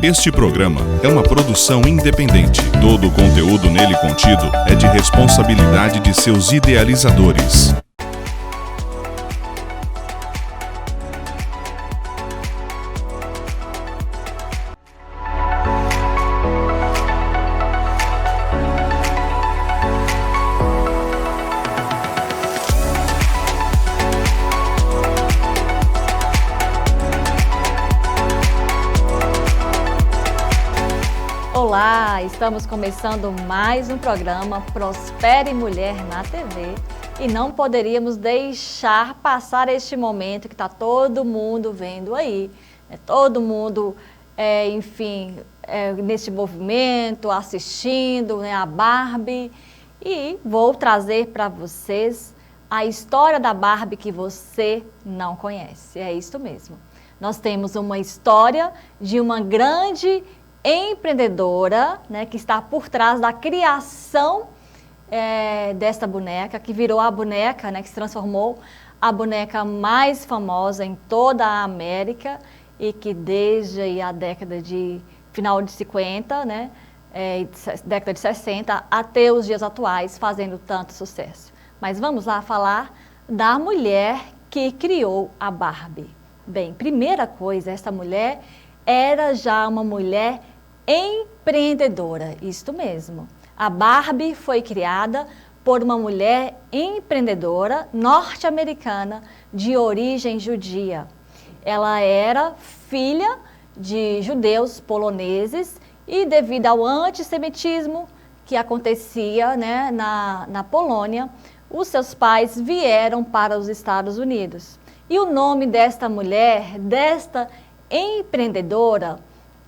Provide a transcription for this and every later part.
Este programa é uma produção independente. Todo o conteúdo nele contido é de responsabilidade de seus idealizadores. Olá, estamos começando mais um programa Prospere Mulher na TV e não poderíamos deixar passar este momento que está todo mundo vendo aí, né? Todo mundo, nesse movimento, assistindo, né, a Barbie, e vou trazer para vocês a história da Barbie que você não conhece, é isso mesmo. Nós temos uma história de uma grande empreendedora, né, que está por trás da criação desta boneca, que virou a boneca, né, que se transformou a boneca mais famosa em toda a América e que desde a década de final de 50, né, década de 60 até os dias atuais fazendo tanto sucesso. Mas vamos lá falar da mulher que criou a Barbie. Bem, primeira coisa, essa mulher era já uma mulher empreendedora, isto mesmo. A Barbie foi criada por uma mulher empreendedora norte-americana de origem judia. Ela era filha de judeus poloneses e devido ao antissemitismo que acontecia, né, na Polônia, os seus pais vieram para os Estados Unidos. E o nome desta mulher, desta empreendedora,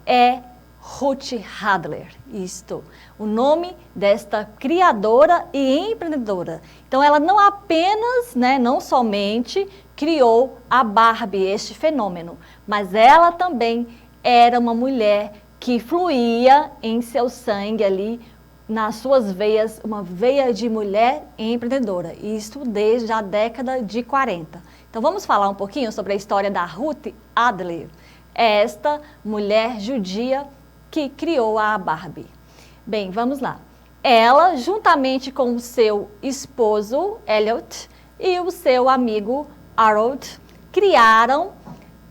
é Ruth Adler, isto, o nome desta criadora e empreendedora. Então ela não apenas, né, não somente criou a Barbie, este fenômeno, mas ela também era uma mulher que fluía em seu sangue ali, nas suas veias, uma veia de mulher empreendedora, isto desde a década de 40. Então vamos falar um pouquinho sobre a história da Ruth Adler, esta mulher judia que criou a Barbie. Bem, vamos lá. Ela, juntamente com o seu esposo, Elliot, e o seu amigo, Harold, criaram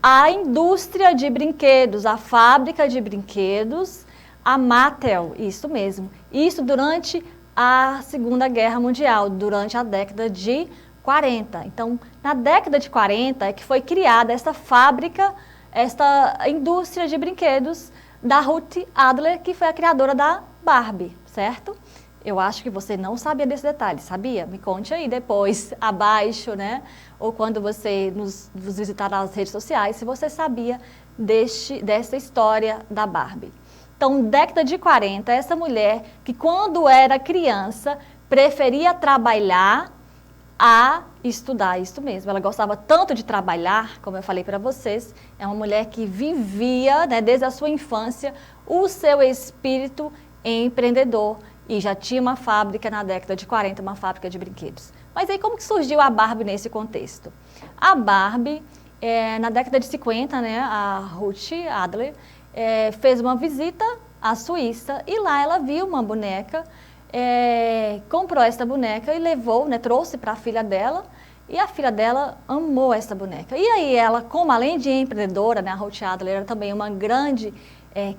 a indústria de brinquedos, a fábrica de brinquedos, a Mattel, isso mesmo. Isso durante a Segunda Guerra Mundial, durante a década de 40. Então, na década de 40 é que foi criada essa fábrica, esta indústria de brinquedos da Ruth Adler, que foi a criadora da Barbie, certo? Eu acho que você não sabia desse detalhe, sabia? Me conte aí depois, abaixo, né? Ou quando você nos visitar nas redes sociais, se você sabia dessa história da Barbie. Então, década de 40, essa mulher que quando era criança preferia trabalhar a estudar, isso mesmo. Ela gostava tanto de trabalhar, como eu falei para vocês, é uma mulher que vivia, né, desde a sua infância, o seu espírito empreendedor e já tinha uma fábrica na década de 40, uma fábrica de brinquedos. Mas aí como que surgiu a Barbie nesse contexto? A Barbie, na década de 50, né, a Ruth Adler fez uma visita à Suíça e lá ela viu uma boneca, comprou essa boneca e levou, né, trouxe para a filha dela, e a filha dela amou essa boneca. E aí ela, como além de empreendedora, né, a Ruth Adler era também uma grande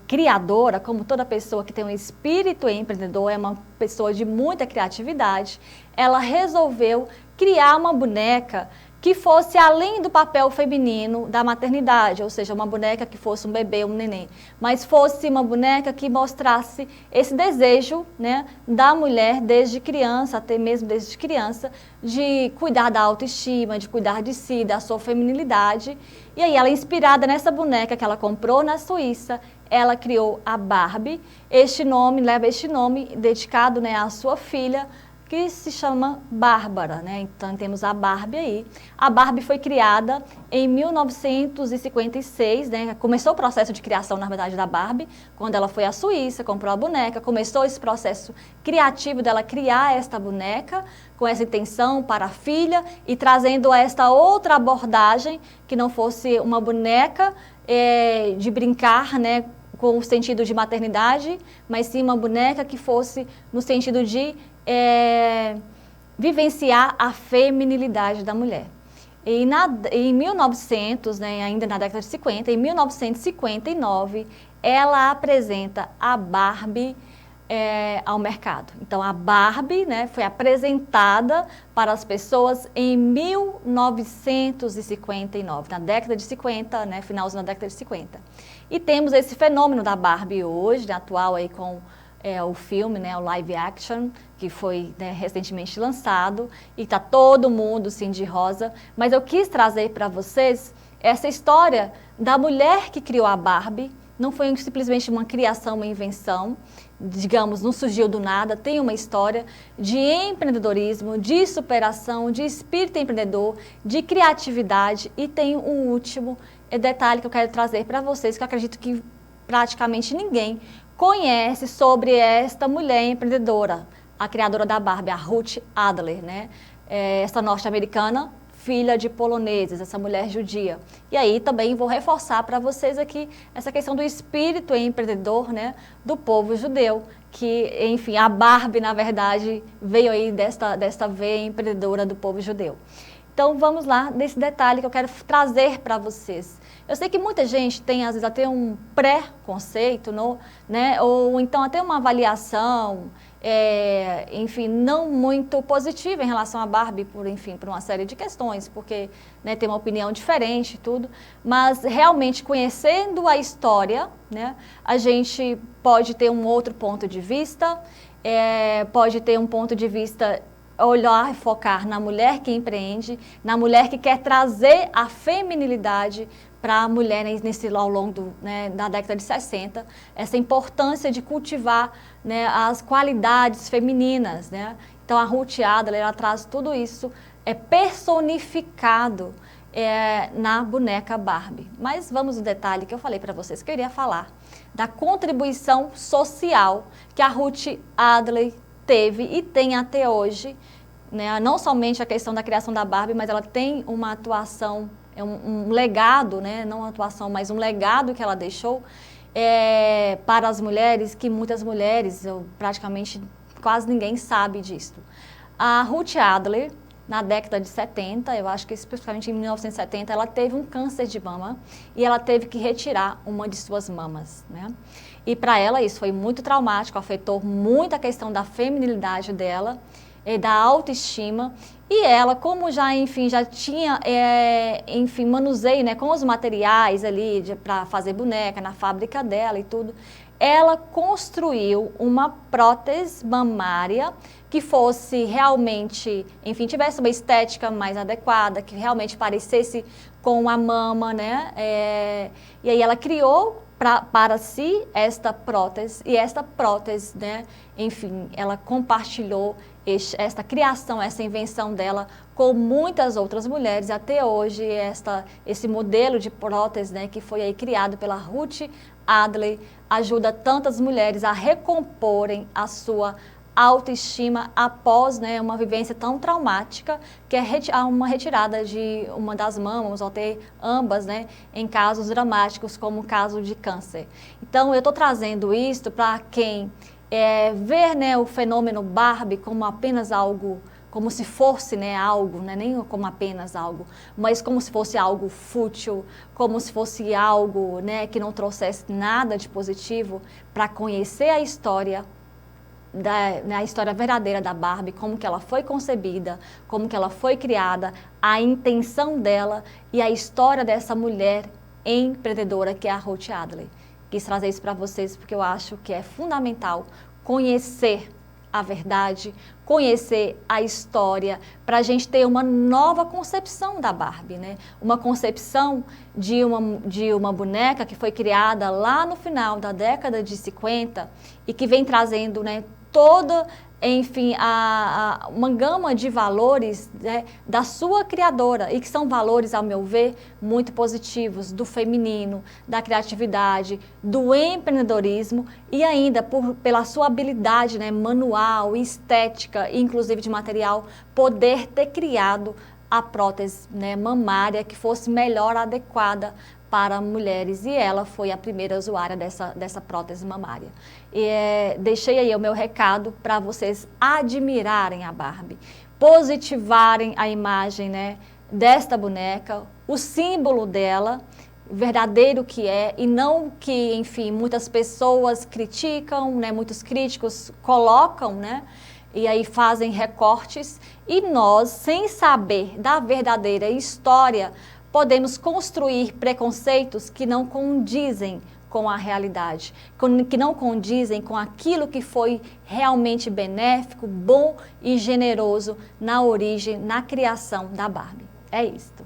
criadora, como toda pessoa que tem um espírito empreendedor, é uma pessoa de muita criatividade, ela resolveu criar uma boneca que fosse além do papel feminino da maternidade, ou seja, uma boneca que fosse um bebê, um neném, mas fosse uma boneca que mostrasse esse desejo, né, da mulher desde criança, até mesmo desde criança, de cuidar da autoestima, de cuidar de si, da sua feminilidade. E aí ela, inspirada nessa boneca que ela comprou na Suíça, ela criou a Barbie. Este nome leva este nome dedicado, né, à sua filha, que se chama Bárbara, né? Então temos a Barbie aí. A Barbie foi criada em 1956, né? Começou o processo de criação, na verdade, da Barbie, quando ela foi à Suíça, comprou a boneca, começou esse processo criativo dela criar esta boneca, com essa intenção para a filha e trazendo esta outra abordagem, que não fosse uma boneca de brincar, né, com o sentido de maternidade, mas sim uma boneca que fosse no sentido de vivenciar a feminilidade da mulher. E em 1900, né, ainda na década de 50, em 1959, ela apresenta a Barbie ao mercado. Então, a Barbie, né, foi apresentada para as pessoas em 1959, na década de 50, né, finalzinho da década de 50. E temos esse fenômeno da Barbie hoje, né, atual aí com o filme, né, o live action, que foi, né, recentemente lançado, e está todo mundo sim de rosa. Mas eu quis trazer para vocês essa história da mulher que criou a Barbie. Não foi simplesmente uma criação, uma invenção, digamos, não surgiu do nada, tem uma história de empreendedorismo, de superação, de espírito empreendedor, de criatividade, e tem um último detalhe que eu quero trazer para vocês, que eu acredito que praticamente ninguém conhece sobre esta mulher empreendedora, a criadora da Barbie, a Ruth Adler, né? Essa norte-americana, filha de poloneses, essa mulher judia. E aí também vou reforçar para vocês aqui essa questão do espírito empreendedor, né, do povo judeu, que, enfim, a Barbie, na verdade, veio aí desta veia empreendedora do povo judeu. Então, vamos lá nesse detalhe que eu quero trazer para vocês. Eu sei que muita gente tem, às vezes, até um pré-conceito, né, ou então até uma avaliação, enfim, não muito positiva em relação à Barbie, por uma série de questões, porque, né, tem uma opinião diferente e tudo, mas realmente conhecendo a história, né, a gente pode ter um outro ponto de vista, pode ter um ponto de vista, olhar e focar na mulher que empreende, na mulher que quer trazer a feminilidade para a mulher ao longo da década de 60, essa importância de cultivar, né, as qualidades femininas, né? Então a Ruth Adler, ela traz tudo isso personificado na boneca Barbie. Mas vamos no detalhe que eu falei para vocês, que eu iria falar da contribuição social que a Ruth Adler teve e tem até hoje, né? Não somente a questão da criação da Barbie, mas ela tem uma atuação, um legado, né? Não uma atuação, mas um legado que ela deixou para as mulheres, que muitas mulheres, praticamente quase ninguém sabe disso. A Ruth Adler, na década de 70, eu acho que especificamente em 1970, ela teve um câncer de mama e ela teve que retirar uma de suas mamas, né? E para ela isso foi muito traumático, afetou muito a questão da feminilidade dela, da autoestima, e ela, como já tinha, manuseio, né, com os materiais ali para fazer boneca na fábrica dela e tudo, ela construiu uma prótese mamária que fosse realmente, tivesse uma estética mais adequada, que realmente parecesse com a mama, né, e aí ela criou para si esta prótese, e esta prótese, né, ela compartilhou esta criação, essa invenção dela com muitas outras mulheres, e até hoje esse modelo de prótese, né, que foi aí criado pela Ruth Adler, ajuda tantas mulheres a recomporem a sua autoestima após, né, uma vivência tão traumática, que é uma retirada de uma das mamas, ou até ambas, né, em casos dramáticos, como o caso de câncer. Então, eu estou trazendo isso para quem ver, né, o fenômeno Barbie como apenas algo, como se fosse, né, algo, né, nem como apenas algo, mas como se fosse algo fútil, como se fosse algo, né, que não trouxesse nada de positivo, para conhecer a história, a história verdadeira da Barbie, como que ela foi concebida, como que ela foi criada, a intenção dela e a história dessa mulher empreendedora que é a Ruth Adler. Quis trazer isso para vocês porque eu acho que é fundamental conhecer a verdade, conhecer a história, para a gente ter uma nova concepção da Barbie, né? Uma concepção de uma boneca que foi criada lá no final da década de 50 e que vem trazendo, né, toda, uma gama de valores, né, da sua criadora, e que são valores, ao meu ver, muito positivos, do feminino, da criatividade, do empreendedorismo, e ainda pela sua habilidade, né, manual, estética, inclusive de material, poder ter criado a prótese, né, mamária que fosse melhor adequada para mulheres, e ela foi a primeira usuária dessa prótese mamária. E deixei aí o meu recado para vocês admirarem a Barbie, positivarem a imagem, né, desta boneca, o símbolo dela, verdadeiro que é, e não que, enfim, muitas pessoas criticam, né, muitos críticos colocam, né, e aí fazem recortes, e nós, sem saber da verdadeira história, podemos construir preconceitos que não condizem com a realidade, que não condizem com aquilo que foi realmente benéfico, bom e generoso na origem, na criação da Barbie. É isto.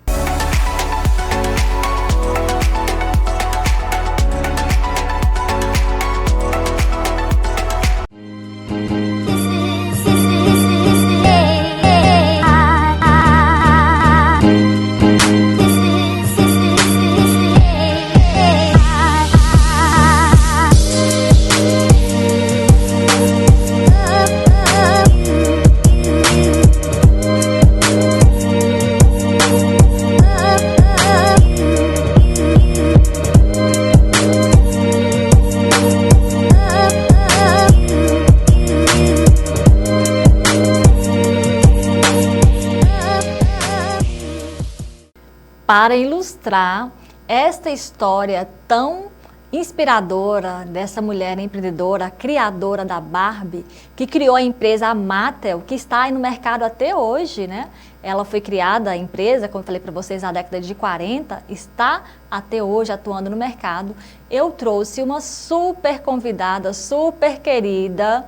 Para ilustrar esta história tão inspiradora dessa mulher empreendedora, criadora da Barbie, que criou a empresa Mattel, que está aí no mercado até hoje, né? Ela foi criada, a empresa, como eu falei para vocês, na década de 40, está até hoje atuando no mercado. Eu trouxe uma super convidada, super querida,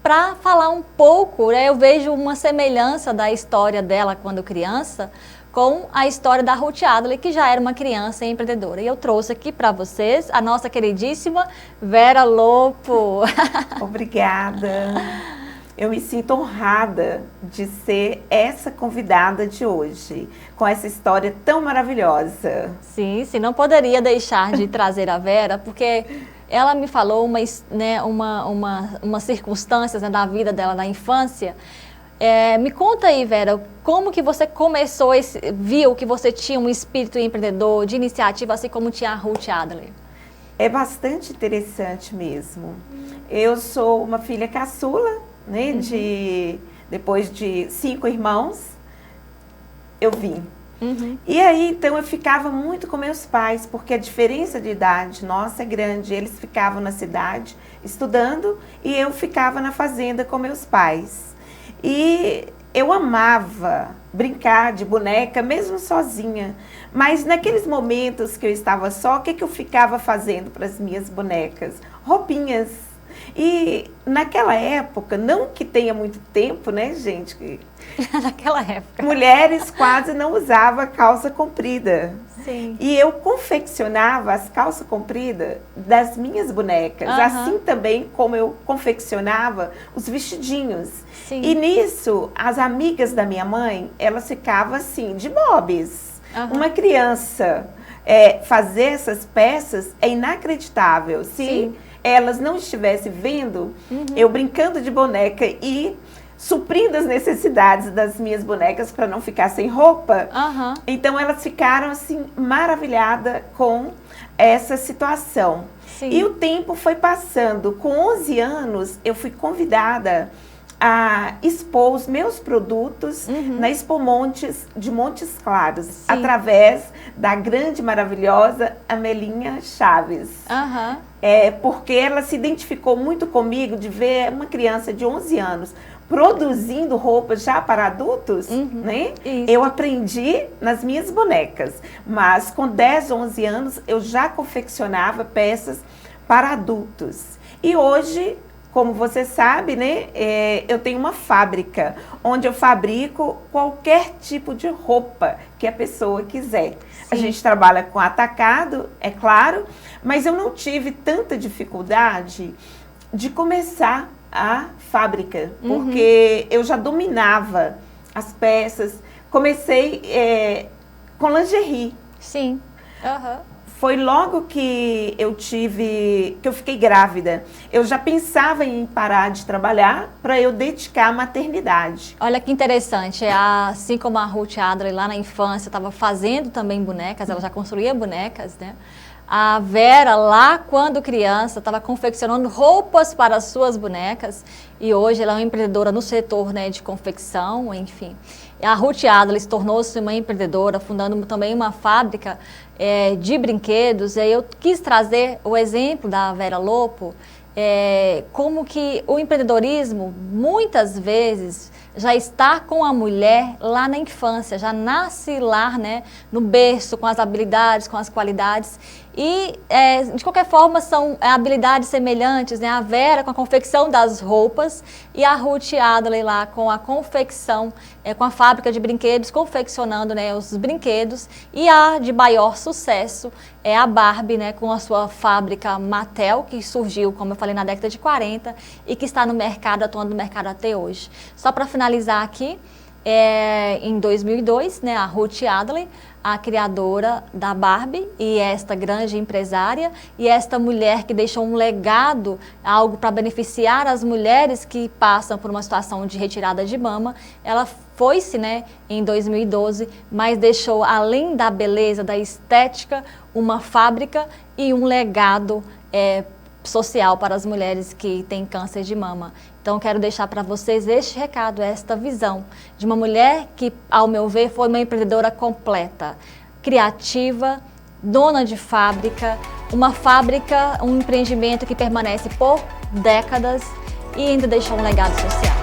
para falar um pouco, né? Eu vejo uma semelhança da história dela quando criança, com a história da Ruth Adler, que já era uma criança empreendedora. E eu trouxe aqui para vocês a nossa queridíssima Vera Lopo. Obrigada. Eu me sinto honrada de ser essa convidada de hoje, com essa história tão maravilhosa. Sim, não poderia deixar de trazer a Vera, porque ela me falou umas circunstâncias, né, da vida dela, da infância. Me conta aí, Vera, como que você começou, viu que você tinha um espírito empreendedor, de iniciativa, assim como tinha a Ruth Adler? É bastante interessante mesmo. Eu sou uma filha caçula, né, depois de 5 irmãos, eu vim. E aí, então, eu ficava muito com meus pais, porque a diferença de idade nossa é grande. Eles ficavam na cidade estudando e eu ficava na fazenda com meus pais. E eu amava brincar de boneca, mesmo sozinha. Mas naqueles momentos que eu estava só, o que eu ficava fazendo para as minhas bonecas? Roupinhas. E naquela época, não que tenha muito tempo, né, gente? Naquela época. Mulheres quase não usavam calça comprida. Sim. E eu confeccionava as calças compridas das minhas bonecas. Assim também como eu confeccionava os vestidinhos. Sim. E nisso, as amigas da minha mãe, elas ficavam assim, de bobs. Uma criança fazer essas peças é inacreditável. Se elas não estivessem vendo eu brincando de boneca e suprindo as necessidades das minhas bonecas para não ficar sem roupa, então elas ficaram assim maravilhadas com essa situação. Sim. E o tempo foi passando. Com 11 anos eu fui convidada a expor os meus produtos na Expo Montes de Montes Claros, através da grande, maravilhosa Amelinha Chaves. Porque ela se identificou muito comigo de ver uma criança de 11 anos produzindo roupas já para adultos, né? Isso. Eu aprendi nas minhas bonecas, mas com 10, 11 anos eu já confeccionava peças para adultos. E hoje, como você sabe, né, eu tenho uma fábrica onde eu fabrico qualquer tipo de roupa que a pessoa quiser. A gente trabalha com atacado, é claro, mas eu não tive tanta dificuldade de começar a fábrica, porque eu já dominava as peças. Comecei com lingerie. Sim. foi logo que eu fiquei grávida. Eu já pensava em parar de trabalhar para eu dedicar à maternidade. Olha que interessante, assim como a Ruth Adler lá na infância estava fazendo também bonecas, ela já construía bonecas, né? A Vera, lá quando criança, estava confeccionando roupas para as suas bonecas e hoje ela é uma empreendedora no setor, né, de confecção, enfim. A Ruth Adler tornou-se uma empreendedora, fundando também uma fábrica de brinquedos. E aí eu quis trazer o exemplo da Vera Lopo, como que o empreendedorismo, muitas vezes, já está com a mulher lá na infância, já nasce lá, né, no berço, com as habilidades, com as qualidades. E, de qualquer forma, são habilidades semelhantes, né? A Vera com a confecção das roupas e a Ruth Adler lá com a confecção, com a fábrica de brinquedos, confeccionando, né, os brinquedos. E a de maior sucesso é a Barbie, né, com a sua fábrica Mattel, que surgiu, como eu falei, na década de 40 e que está no mercado, atuando no mercado até hoje. Só para finalizar aqui, em 2002, né, a Ruth Adler, a criadora da Barbie e esta grande empresária e esta mulher que deixou um legado, algo para beneficiar as mulheres que passam por uma situação de retirada de mama. Ela foi-se, né, em 2012, mas deixou, além da beleza, da estética, uma fábrica e um legado social para as mulheres que têm câncer de mama. Então, quero deixar para vocês este recado, esta visão de uma mulher que, ao meu ver, foi uma empreendedora completa, criativa, dona de fábrica, uma fábrica, um empreendimento que permanece por décadas e ainda deixou um legado social.